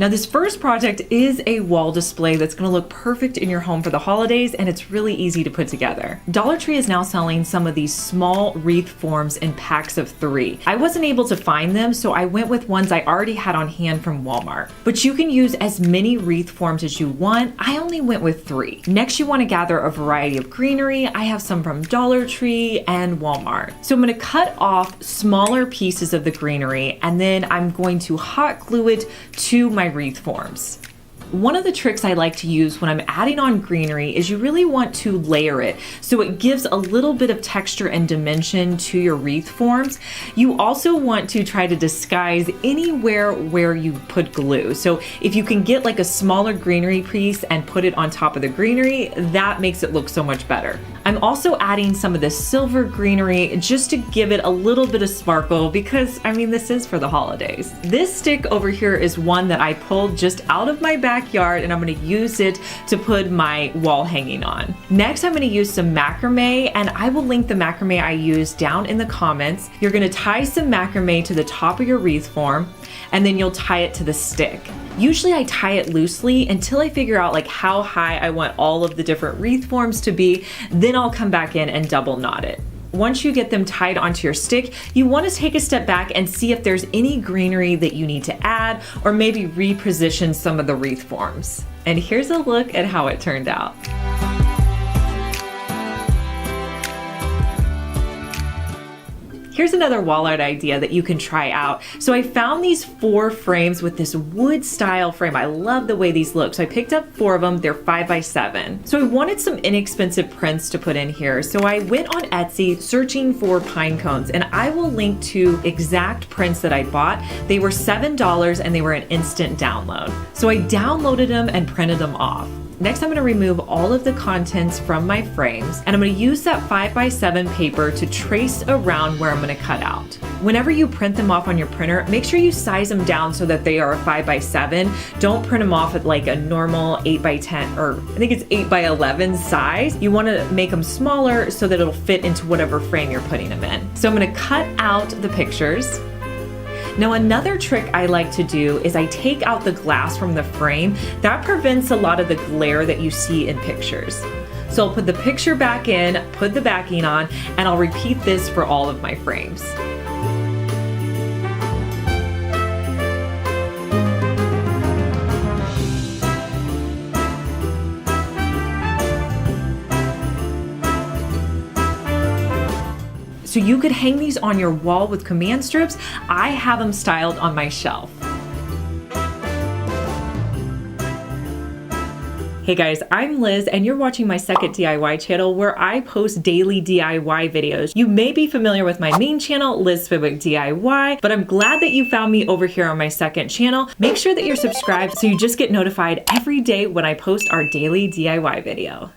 Now this first project is a wall display that's going to look perfect in your home for the holidays, and it's really easy to put together. Dollar Tree is now selling some of these small wreath forms in packs of 3. I wasn't able to find them, so I went with ones I already had on hand from Walmart. But you can use as many wreath forms as you want. I only went with 3. Next, you want to gather a variety of greenery. I have some from Dollar Tree and Walmart. So I'm going to cut off smaller pieces of the greenery, and then I'm going to hot glue it to my wreath forms. One of the tricks I like to use when I'm adding on greenery is you really want to layer it so it gives a little bit of texture and dimension to your wreath forms. You also want to try to disguise anywhere where you put glue. So if you can get like a smaller greenery piece and put it on top of the greenery, that makes it look so much better. I'm also adding some of this silver greenery just to give it a little bit of sparkle because, I mean, this is for the holidays. This stick over here is one that I pulled just out of my backyard, and I'm going to use it to put my wall hanging on. Next, I'm going to use some macrame, and I will link the macrame I used down in the comments. You're going to tie some macrame to the top of your wreath form, and then you'll tie it to the stick. Usually I tie it loosely until I figure out like how high I want all of the different wreath forms to be, then I'll come back in and double knot it. Once you get them tied onto your stick, you want to take a step back and see if there's any greenery that you need to add, or maybe reposition some of the wreath forms. And here's a look at how it turned out. Here's another wall art idea that you can try out. So I found these 4 frames with this wood style frame. I love the way these look. So I picked up 4 of them. They're 5x7. So I wanted some inexpensive prints to put in here. So I went on Etsy searching for pine cones, and I will link to exact prints that I bought. They were $7 and they were an instant download. So I downloaded them and printed them off. Next, I'm going to remove all of the contents from my frames, and I'm going to use that 5x7 paper to trace around where I'm going to cut out. Whenever you print them off on your printer, make sure you size them down so that they are a 5x7. Don't print them off at like a normal 8x10, or I think it's 8x11 size. You want to make them smaller so that it'll fit into whatever frame you're putting them in. So I'm going to cut out the pictures. Now another trick I like to do is I take out the glass from the frame. That prevents a lot of the glare that you see in pictures. So I'll put the picture back in, put the backing on, and I'll repeat this for all of my frames. So you could hang these on your wall with command strips. I have them styled on my shelf. Hey guys, I'm Liz and you're watching my second DIY channel where I post daily DIY videos. You may be familiar with my main channel, Liz Fenwick DIY, but I'm glad that you found me over here on my second channel. Make sure that you're subscribed so you just get notified every day when I post our daily DIY video.